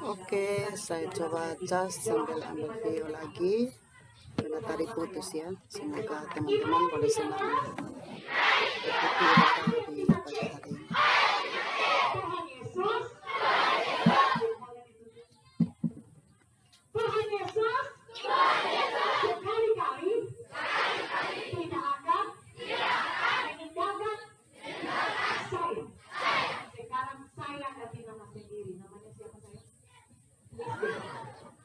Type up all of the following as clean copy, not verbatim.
Oke, saya coba cas sambil ambil video lagi. Sudah tadi putus ya. Semoga teman-teman boleh senang ikuti ibadah di pagi hari ini. Tuhan Yesus sekali-kali tidak akan meninggalkan saya. Sekarang saya ganti nama sendiri. Namanya siapa saya?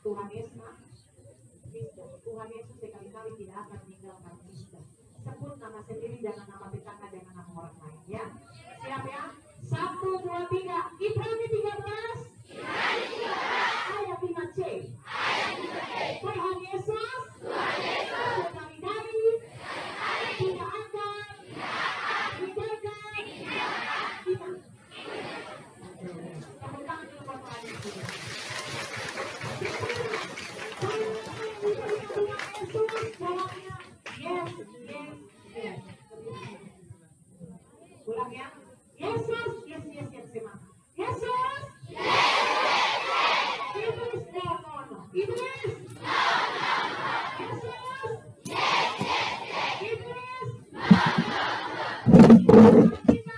Tuhan Yesus. Tuhan Yesus sekali-kali tidak akan meninggalkan kita. Sebut nama sendiri, jangan nama tetangga, jangan nama orang lain ya. Siap ya? 1, 2, 3. Ibrani 13 ayat 5C. Tuhan Yesus sekali-kali tidak akan meninggalkan kita. Tepuk tangan dulu buat Tuhan Yesus. Yes, yes, yes. Ulang ya. Yesus, yes, yes, yes, semangat. Yesus. Iblis, no. Iblis. Yesus. Iblis. Kita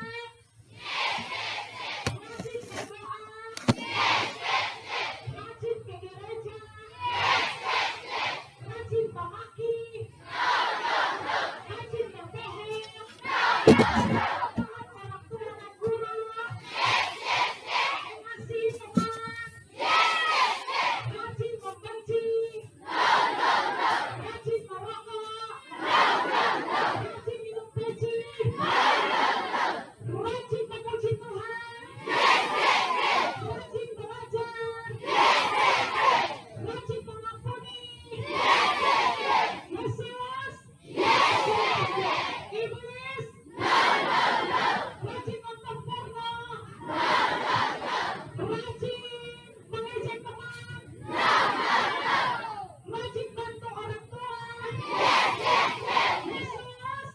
masih berdoa, rajin ke gereja, rajin memaki, rajin berbohong, taat orang tua dan guru, mengasihi teman, rajin membenci, rajin merokok, rajin minum peci, rajin memuji Tuhan, rajin belajar, rajin mengampuni. Yesus, iblis, rajin nonton porno, rajin mengejek teman, rajin bantu orang tua. Yesus,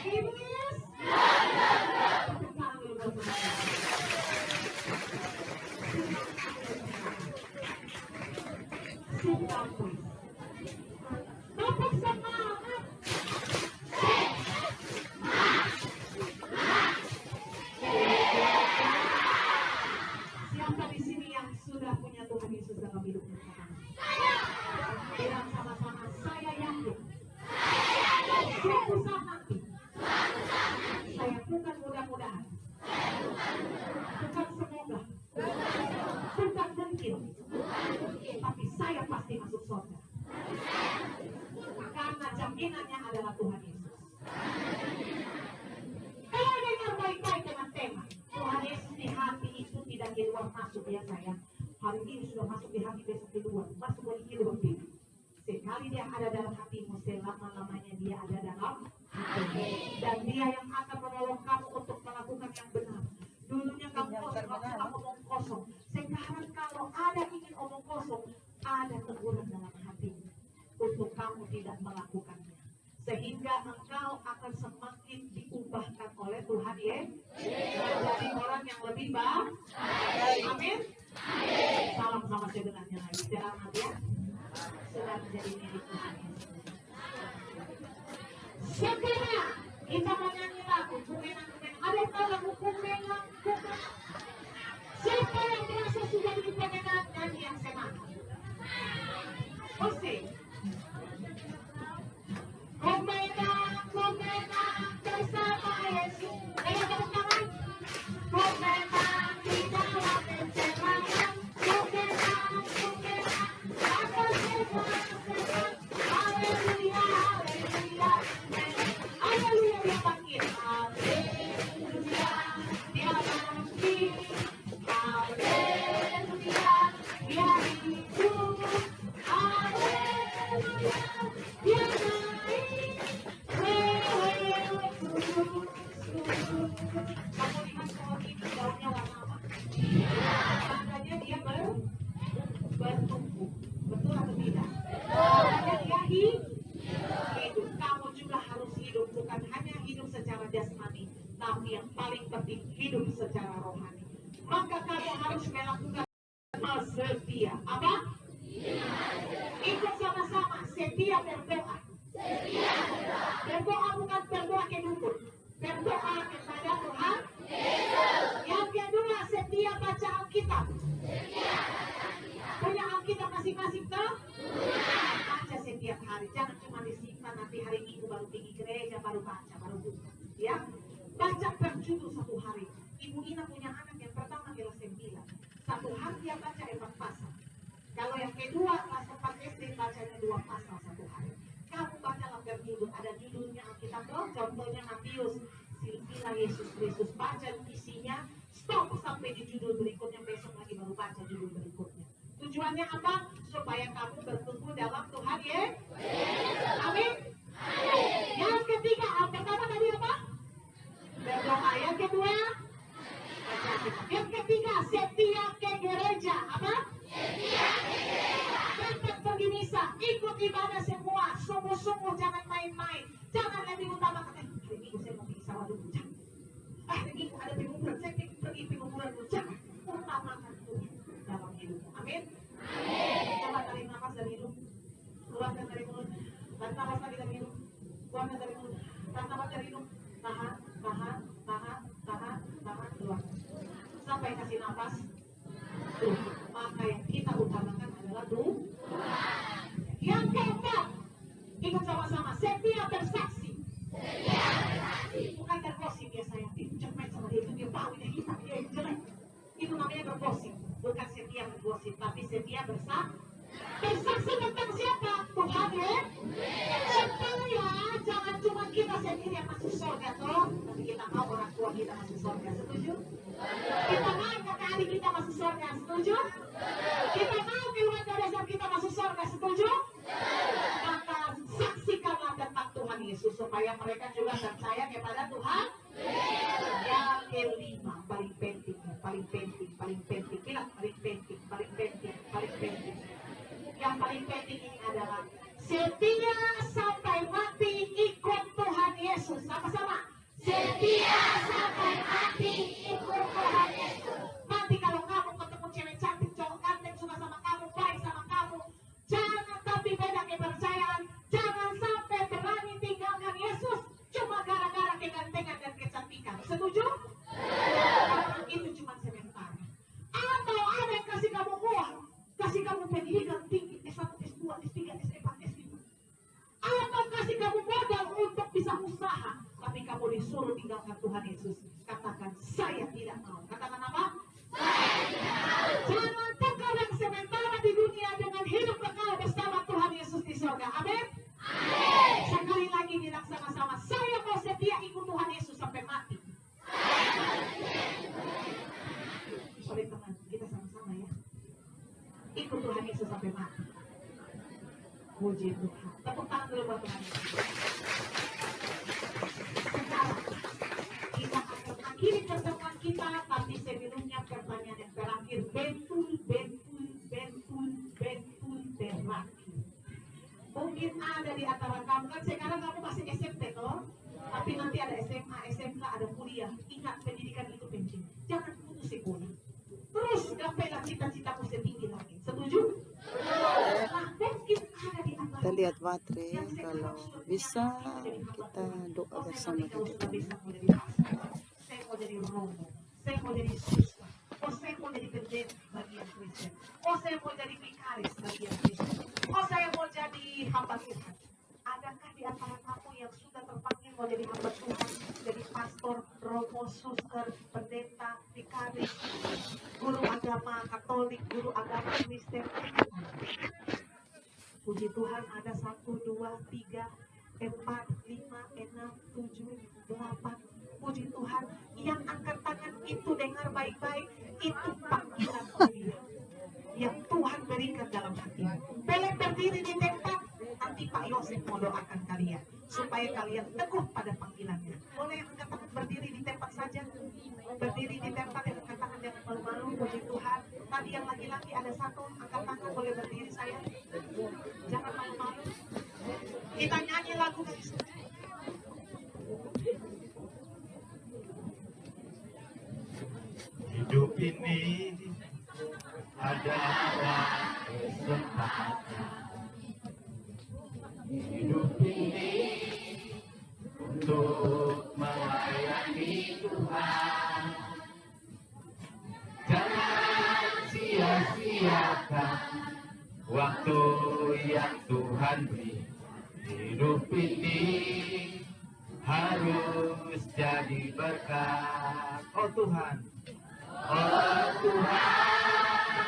iblis, tepuk tangan dulu buat Tuhan. Sit down, please. Tepuk semangat. Siapa di sini yang sudah punya Tuhan Yesus dalam hidupnya? Bilang sama-sama, saya yakin. Suatu saat nanti, saya bukan mudah-mudahan, bukan semoga, bukan mungkin, tapi saya pasti masuk surga. Karena jaminannya adalah Tuhan Yesus. Kalau dengar baik-baik dengan tema Tuhan Yesus di hati itu tidak di luar masuk ya sayang. Hari ini sudah masuk di hati, besok di luar, masuk lagi ke luar pintu. Sekali dia ada dalam hatimu, selama-lamanya dia ada dalam hatimu. Dan dia yang akan menolong kamu untuk melakukan yang benar. Dulunya kamu kosong, kamu omong kosong. Sekarang kalau ada ingin omong kosong, ada teguran dalam hatimu untuk kamu tidak melakukannya. Sehingga engkau akan semakin diubahkan oleh Tuhan ya. Menjadi orang yang lebih baik. Amin. Salam sama sebenarnya lagi. Selamat ya. Sudah menjadi milik Tuhan Yesus. Segera kita menyanyi lagu Kumenang-kumenang. Ada yang tahu lagu Kumenang-kumenang? Siapa yang merasa sudah di pemenang nyanyi yang semangat? Oke. Kumenang bersama Yesus. Ayo tepuk tangan. Kumenang di dalam pencerahan. Kumenang akan senang. Haleluya, haleluya. Haleluya dia panggil. Haleluya dia panggil. maka kamu harus melakukan setia. Apa? Ikut sama-sama, setia berdoa. Berdoa bukan berdoa ke dukun. Berdoa kepada Tuhan. Yang kedua, setia baca Alkitab. Punya Alkitab masing-masing tuh? Baca setiap hari. Jangan cuma disimpan nanti hari Minggu baru pergi gereja, baru baca, baru buka. Ya, baca per judul satu hari. Ibu Ina punya anak yang pertama kelas 9. Satu hari dia baca 4 pasal. Kalau yang kedua kelas 4 SD bacanya 2 pasal satu hari. Kamu baca per judul. Ada judulnya Alkitab tuh. Contohnya Matius, silsilah Yesus Kristus. Baca isinya. Stop sampai di judul berikutnya. Besok lagi baru baca judul berikutnya. Tujuannya apa? Supaya kamu bertumbuh dalam Tuhan ya. Amin. Yang ketiga, pertama tadi apa? Berdoa. Yang kedua, baca Alkitab. Yang ketiga, setia ke gereja. Apa? Tetap pergi misa, ikut ibadah semua, sungguh-sungguh, jangan main-main, jangan lebih utama hari Minggu saya mau pergi sawah dulu, jangan. Hari Minggu ada penguburan, saya pergi penguburan dulu, jangan. Utamakan Tuhan dalam hidupmu. Amin. Coba tarik nafas dari hidung, keluarkan dari mulut, tarik nafas lagi dari hidung, keluarkan dari mulut, tarik nafas dari hidung, tahan, tahan, tahan, tahan, tahan, keluarkan. Sampai kasih nafas. Maka yang kita utamakan adalah Tuhan. Yang keempat, ikut sama-sama, setia bersaksi. Bukan bergosip ya saya, itu cepat sama dia, itu dia tahu, dia hitam, dia jelek. Itu namanya bergosip, bukan setia bergosip, tapi setia bersaksi. Bersaksi tentang siapa? Tuhan ya. Supaya jangan cuma kita sendiri yang masuk surga toh, tapi kita mau orang tua kita masuk surga, setuju? Kita mau kakak adik kita masuk surga, setuju? Kita mau keluarga besar kita masuk surga, setuju? Maka saksikanlah tentang Tuhan Yesus supaya mereka juga percaya kepada Tuhan. Yang kelima, paling penting. Bilang paling penting. Yang paling penting ini adalah setia sampai mati ikut Tuhan Yesus. Sama-sama. Setia sampai mati ikut Tuhan Yesus. Nanti kalau kamu ketemu cewek cantik, cowok ganteng, suka sama kamu, baik sama kamu, jangan tapi beda kepercayaan. Jangan sampai berani tinggalkan Yesus cuma gara-gara kegantengan dan kecantikan. Setuju? Itu cuma sementara. Atau ada yang kasih kamu uang, kasih kamu pendidikan tinggi, S1, S2, S3, S4, S5. Atau kasih kamu modal untuk bisa usaha, tapi kamu disuruh tinggalkan Tuhan Yesus. Katakan, saya tidak mau. Katakan apa? Jangan tukar yang sementara di dunia dengan hidup kekal bersama Tuhan Yesus di surga. Amin. Sekali lagi bilang sama-sama, saya mau setia ikut Tuhan Yesus sampai mati. Sorry teman, kita sama-sama ya. Ikut Tuhan Yesus sampai mati. Puji Tuhan. Tepuk tangan dulu buat Tuhan Yesus. Sekarang kita akan akhiri pertemuan kita, tapi sebelumnya pertanyaan yang terakhir, betul terakhir. Mungkin ada di antara kamu, kan sekarang kamu masih SMP toh, tapi nanti ada SMA, SMK, ada kuliah. Ingat, pendidikan itu penting. Jangan putus sekolah. Terus gapailah cita-citamu setinggi lagi. Setuju? Nah, mungkin ada di antara Kita lihat baterai, kalau bisa kita doa bersama kita. Saya mau jadi romo, saya mau jadi susah, saya mau jadi pendeta bagian Kristen, saya mau jadi vikaris bagian Kristen, saya mau jadi hamba Tuhan. Adakah di antara kamu yang sudah terpanggil mau jadi hamba Tuhan, jadi pastor, romo, suster, pendeta, vikaris, guru agama Katolik, guru agama Kristen? Puji Tuhan, ada 1, 2, 3, 4, 5, 6, 7, 8. Puji Tuhan, yang angkat tangan itu dengar baik-baik, itu panggilan dia yang Tuhan berikan dalam hati. Boleh berdiri di tempat, nanti Pak Yosef mau doakan kalian supaya kalian teguh pada panggilannya. Boleh yang angkat tangan berdiri di tempat saja, berdiri di tempat yang angkat tangan yang malu-malu. Puji Tuhan, tadi yang laki-laki ada 1 angkat tangan, boleh berdiri saya, jangan malu-malu. Kita nyanyi lagu guys. Hidup ini adalah kesempatan. Hidup ini untuk melayani Tuhan. Jangan sia-siakan waktu yang Tuhan beri. Hidup ini harus jadi berkat. Oh Tuhan, oh Tuhan,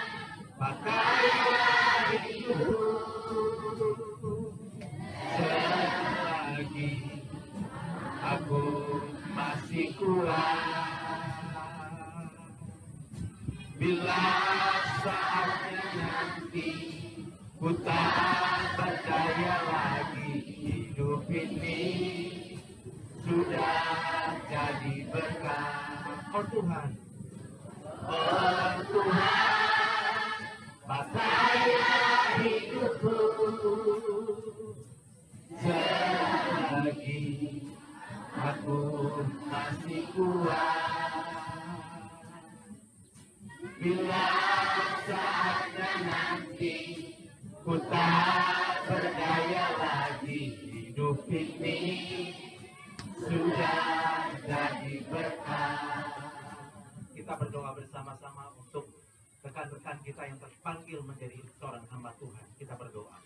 pakailah hidupku selagi aku masih kuat. Bila saatnya nanti ku tak berdaya lagi, hidup ini sudah jadi berkat. Oh Tuhan, oh Tuhan, pakailah hidupku selagi aku masih kuat. Bila saatnya nanti ku tak berdaya lagi, hidup ini sudah jadi berkat. Kita berdoa bersama-sama untuk rekan-rekan kita yang terpanggil menjadi seorang hamba Tuhan. Kita berdoa.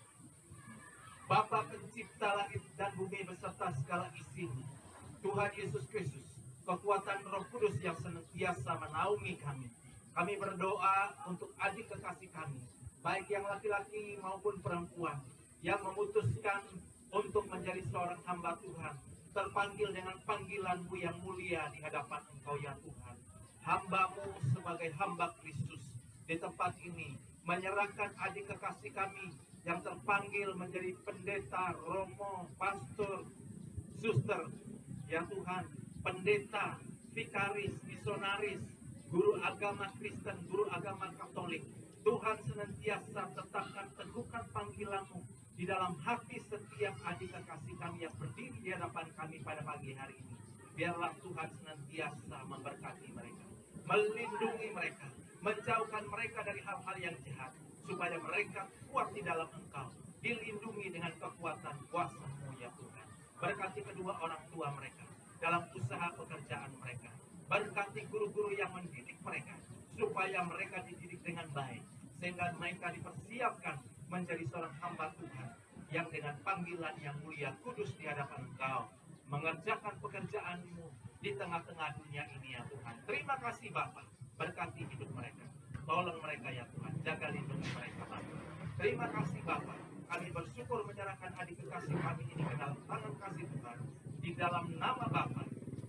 Bapa pencipta langit dan bumi beserta segala isinya, Tuhan Yesus Kristus, kekuatan Roh Kudus yang senantiasa menaungi kami. Kami berdoa untuk adik kekasih kami, baik yang laki-laki maupun perempuan, yang memutuskan untuk menjadi seorang hamba Tuhan, terpanggil dengan panggilan-Mu yang mulia di hadapan Engkau ya Tuhan. Hamba-Mu sebagai hamba Kristus di tempat ini, menyerahkan adik kekasih kami yang terpanggil menjadi pendeta, romo, pastor, suster, ya Tuhan, pendeta, vikaris, misionaris, guru agama Kristen, guru agama Katolik. Tuhan senantiasa tetapkan teguhkan panggilan-Mu di dalam hati setiap adik kekasih kami yang berdiri di hadapan kami pada pagi hari ini. Biarlah Tuhan senantiasa memberkati mereka, melindungi mereka, menjauhkan mereka dari hal-hal yang jahat, supaya mereka kuat di dalam Engkau, dilindungi dengan kekuatan kuasa-Mu ya Tuhan. Berkati kedua orang tua mereka dalam usaha pekerjaan mereka. Berkati guru-guru yang mendidik mereka, supaya mereka dididik dengan baik, sehingga mereka dipersiapkan menjadi seorang hamba Tuhan yang dengan panggilan yang mulia kudus di hadapan Engkau, mengerjakan pekerjaan-Mu di tengah-tengah dunia ini ya Tuhan. Terima kasih Bapa, berkati hidup mereka, tolong mereka ya Tuhan, jaga lindungi mereka Bapa. Terima kasih Bapa, kami bersyukur menyerahkan adik kekasih kami ini ke dalam tangan kasih Tuhan, di dalam nama Bapa,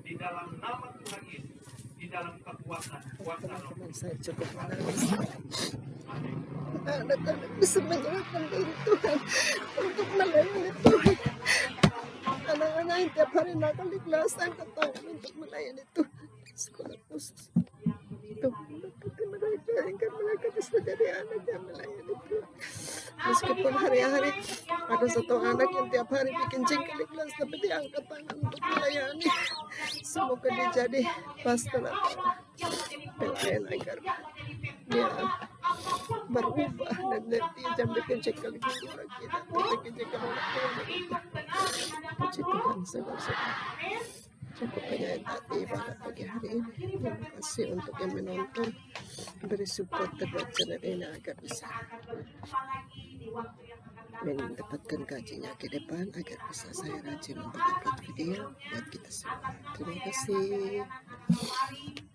di dalam nama Tuhan Yesus, di dalam kekuatan kuasa Roh. Teman-teman, saya cukup menangis. Anak-anak bisa menyerahkan diri Tuhan untuk melayani Tuhan. Anak-anak yang tiap hari nakal di kelas angkat tangan untuk melayani Tuhan di sekolah khusus. Tuhan berkati mereka hingga mereka bisa jadi anak yang melayani Tuhan. Meskipun hari-hari ada satu anak yang tiap hari bikin jengkel di kelas, tapi dia angkat tangan untuk melayani. Semoga dia jadi pastor atau pelayan agar dia berubah dan dia jangan bikin jengkel gitu lagi dan bikin jengkel orang tua mereka. Puji Tuhan saudara-saudara. Cukup penyayang hati pada pagi hari ini. Terima kasih untuk yang menonton, beri support terhadap channel ini agar bisa mendapatkan gajinya ke depan, agar bisa saya rajin untuk upload video buat kita semua. Terima kasih.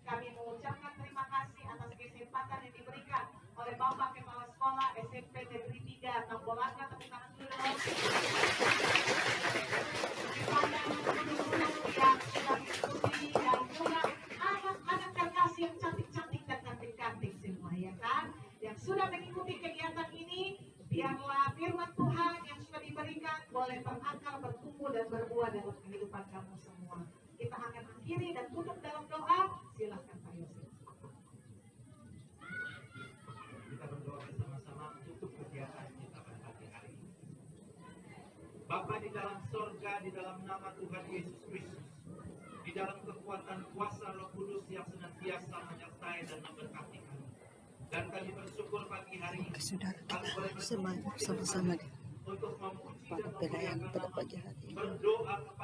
Kami mengucapkan terima kasih atas kesempatan yang diberikan oleh Bapak Kepala Sekolah SMP Negeri 3 Tambolaka, tepuk tangan dulu. Yang sudah mengikuti dan juga anak-anak terkasih yang cantik-cantik dan cantik-cantik semua ya kan, yang sudah mengikuti kegiatan ini. Biarlah firman Tuhan yang sudah diberikan boleh berakar, bertumbuh dan berbuah dalam kehidupan kamu semua. Kita akan akhiri dan tutup dalam doa. Silakan Pak Yosef. Kita berdoa bersama-sama untuk kegiatan kita pada pagi hari ini. Bapa di dalam sorga, di dalam nama Tuhan Yesus Kristus, di dalam kekuatan kuasa Roh Kudus yang senantiasa menyertai dan memberkati Saudara kita sama-sama di pada pelayan pada pagi hari ini.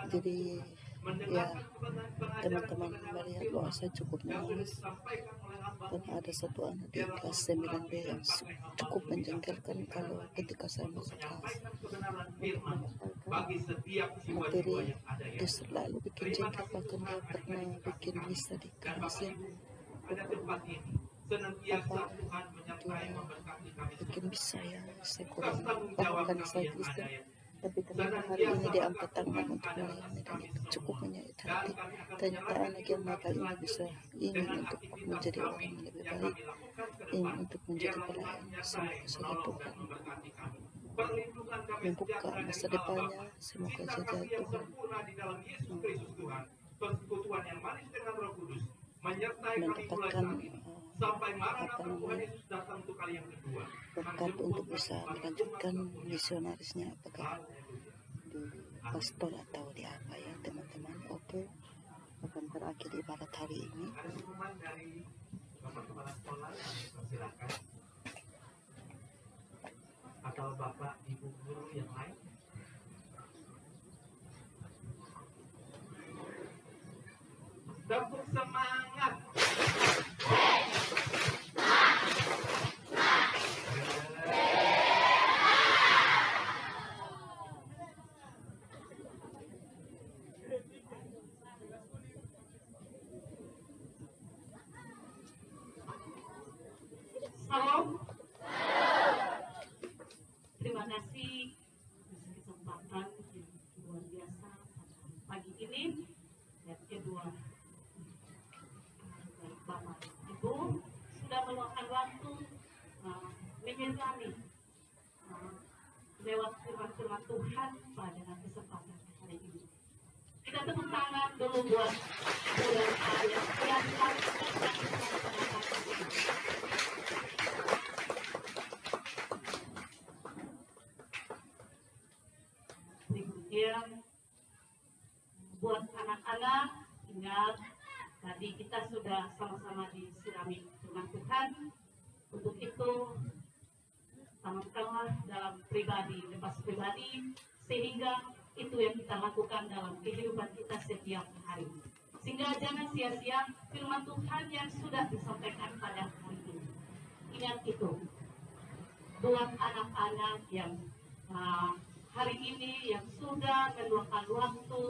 Jadi ya teman-teman melihat bahwa saya cukup nangis dan ada satu anak di kelas 9B yang cukup menjengkelkan kalau ketika saya masuk kelas materi dia selalu bikin jengkel, bahkan dia pernah bikin misa di kelas yang apa dia bikin misa ya saya kurang paham karena saya Kristen, tapi ternyata hari ini dia angkat tangan untuk melayani dan itu cukup menyayat hati. Ternyata anak yang nakal ini bisa ingin untuk menjadi orang yang lebih baik, ingin untuk menjadi pelayan. Semoga saja Tuhan membuka masa depannya, semoga saja Tuhan mendapatkan apa namanya berkat untuk bisa melanjutkan misionarisnya, apakah di pastor atau di apa ya teman-teman. Oke, akan berakhir ibadat hari ini. Atau bapak ibu guru yang lain. Tepuk semangat. Salam. Terima kasih atas kesempatan yang luar biasa pagi ini. Dan kedua, Bapak Ibu sudah meluangkan waktu menyelami lewat firman-firman Tuhan pada kesempatan hari ini. Kita tepuk tangan dulu buat bulan ayat yang berikutnya buat anak-anak, ingat tadi kita sudah sama-sama disirami firman Tuhan. Untuk itu tanamkanlah dalam pribadi, lepas pribadi, sehingga itu yang kita lakukan dalam kehidupan kita setiap hari. Sehingga jangan sia-sia firman Tuhan yang sudah disampaikan pada hari ini. Ingat itu, buat anak-anak yang hari ini yang sudah meluangkan waktu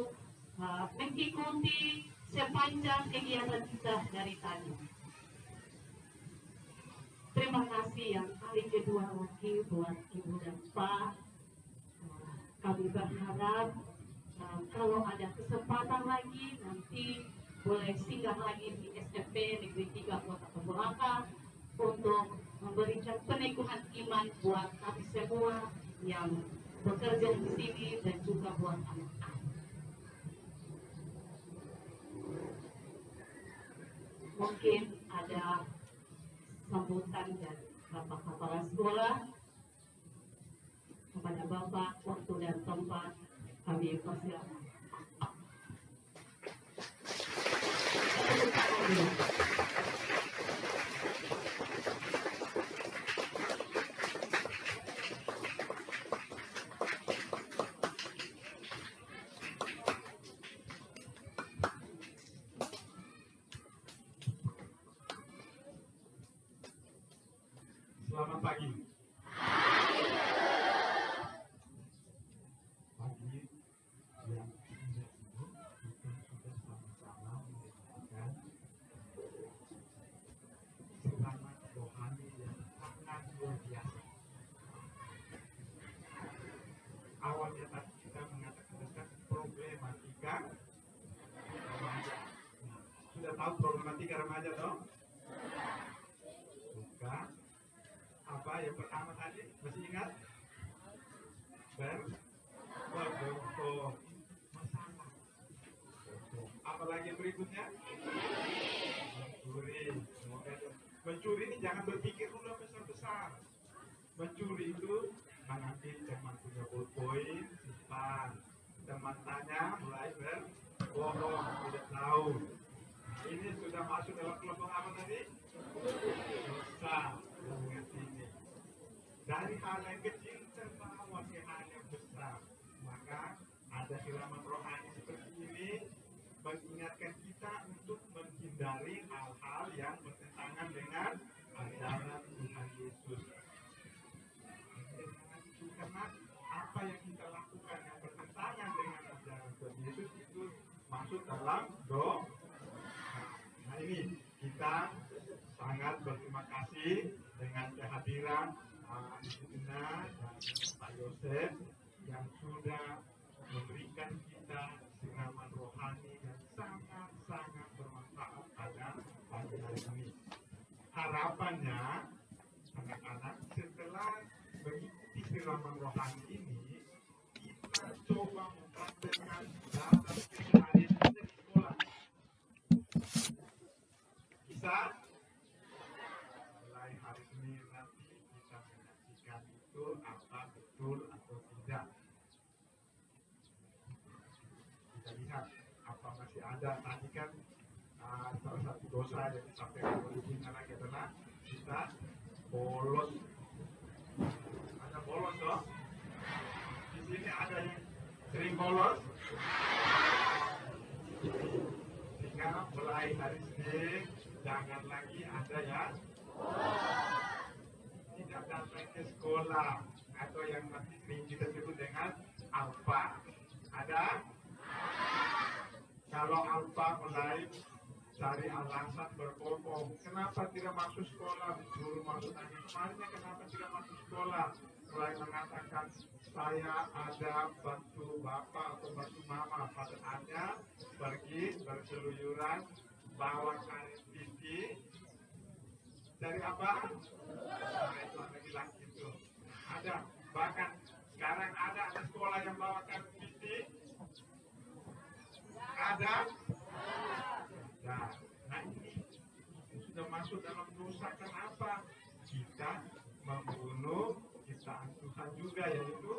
mengikuti sepanjang kegiatan kita dari tadi. Terima kasih yang hari kedua lagi buat Ibu dan Pak. Kami berharap kalau ada kesempatan lagi nanti boleh singgah lagi di SMP Negeri 3 Kota Pemulaka untuk memberikan peneguhan iman buat kami semua yang bekerja di sini dan juga buat anak-anak. Mungkin ada sambutan dari Bapak Kepala Sekolah. Kepada Bapak, waktu dan tempat kami persilakan. Selamat pagi. Pagi yang indah itu kita sudah sama-sama mendengarkan semangat rohani yang sangat luar biasa. Awalnya tadi kita mengatakan tentang problematika remaja. Nah, sudah tahu problematika remaja dong? Bukan. Apa yang pertama tadi? Masih ingat? Berbohong. Masalah. Apa lagi berikutnya? Mencuri. Mencuri ini jangan berpikir dulu besar-besar. Mencuri itu mengambil teman punya ballpoint, simpan. Teman tanya, mulai berbohong, tidak tahu. Ini sudah masuk dalam kelompok apa tadi? Dosa. Ini. dari hal yang kecil terbawa ke hal yang besar. Maka ada siraman rohani seperti ini mengingatkan kita untuk menghindari hal-hal yang bertentangan dengan ajaran Tuhan Yesus. Karena apa yang kita lakukan yang bertentangan dengan ajaran Tuhan Yesus itu masuk dalam dosa. Nah ini kita sangat berterima kasih dengan kehadiran Ibu Ina dan Pak Yosef yang sudah memberikan kita siraman rohani yang sangat-sangat bermanfaat pada pagi hari ini. Harapannya anak-anak setelah mengikuti siraman rohani ini, kita coba mempraktekkan dalam keseharian kita di sekolah. Bisa? Mulai hari ini nanti kita menyaksikan itu apa betul atau tidak. Kita lihat apa masih ada. Tadi kan salah satu dosa yang disampaikan oleh Ibu lagi adalah kita bolos. Ada bolos loh. Di sini ada yang sering bolos. Sehingga mulai hari ini jangan lagi ada yang tidak datang ke sekolah atau yang masih sering kita sebut dengan alfa. Ada? Kalau alfa mulai cari alasan berbohong. Kenapa tidak masuk sekolah? Disuruh masuk lagi. Kemarinnya kenapa tidak masuk sekolah? Mulai mengatakan saya ada bantu bapak atau bantu mama. Padahalnya pergi berseluyuran bawa kain tinggi. Dari apa? Laki-laki itu. Ada. Bahkan sekarang ada sekolah yang bawa kain tinggi. Ada. Nah ini sudah masuk dalam dosa. Kenapa? Kita membunuh ciptaan Tuhan juga, yaitu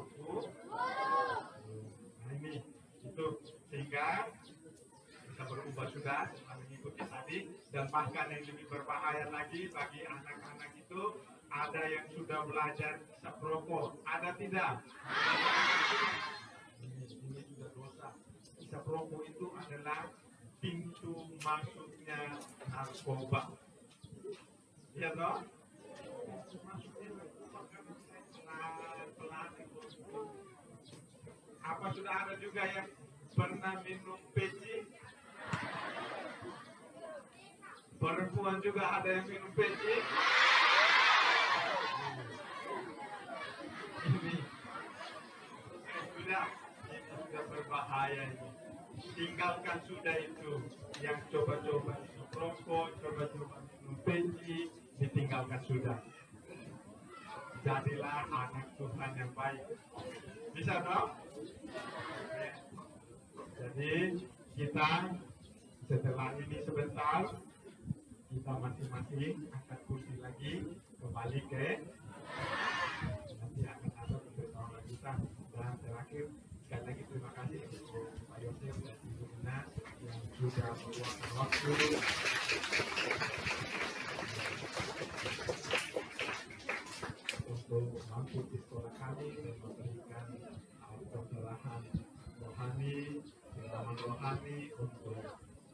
nah ini itu sehingga kita berubah sudah mengikuti tadi. Dan bahkan yang lebih berbahaya lagi bagi anak-anak itu ada yang sudah belajar hisap rokok. Ada tidak? Ini juga dosa. Hisap rokok itu adalah pintu masuknya narkoba. Iya toh? Masuknya narkoba kan pelan-pelan. Apa sudah ada juga yang pernah minum peci? Perempuan juga ada yang minum peci? Ini sudah berbahaya ini. Tinggalkan sudah itu. Yang coba-coba minum rokok, coba-coba minum peci, ditinggalkan sudah. Jadilah anak Tuhan yang baik. Bisa dong? Jadi kita setelah ini sebentar kita masing-masing akan kursi lagi kembali ke nanti akan ada bersama kita. Dan terakhir sekali lagi terima kasih untuk Pak Yosef dan Ibu Ina yang sudah meluangkan waktu untuk masuk di sekolah kami dan memberikan pencerahan rohani, pengalaman rohani untuk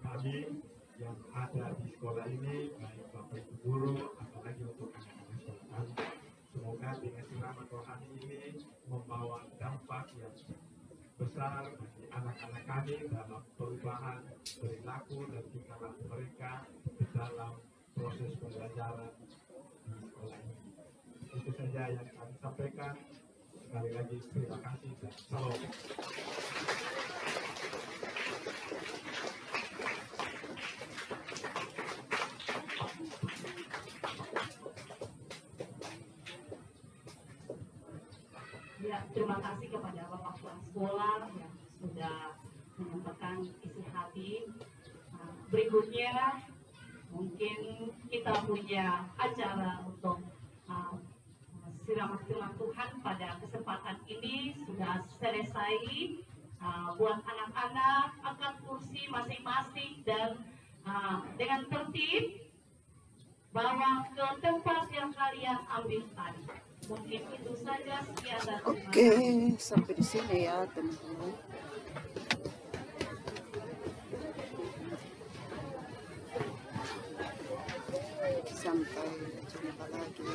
kami yang ada di sekolah ini, baik Bapak Ibu guru, apalagi untuk anak-anak sekolah kami. Semoga dengan siraman rohani ini membawa dampak yang besar bagi anak-anak kami dalam perubahan perilaku dan tingkah laku mereka di dalam proses pembelajaran di sekolah ini. Itu saja yang kami sampaikan. Sekali lagi terima kasih dan salam. Ya, terima kasih kepada Bapak Kepala Sekolah yang sudah menyampaikan isi hati. Berikutnya mungkin kita punya acara untuk siraman firman Tuhan pada kesempatan ini sudah selesai. Buat anak-anak angkat kursi masing-masing dan dengan tertib bawa ke tempat yang kalian ambil tadi. Mungkin itu saja sekian dan Oke, sampai di sini ya teman-teman. Sampai jumpa lagi.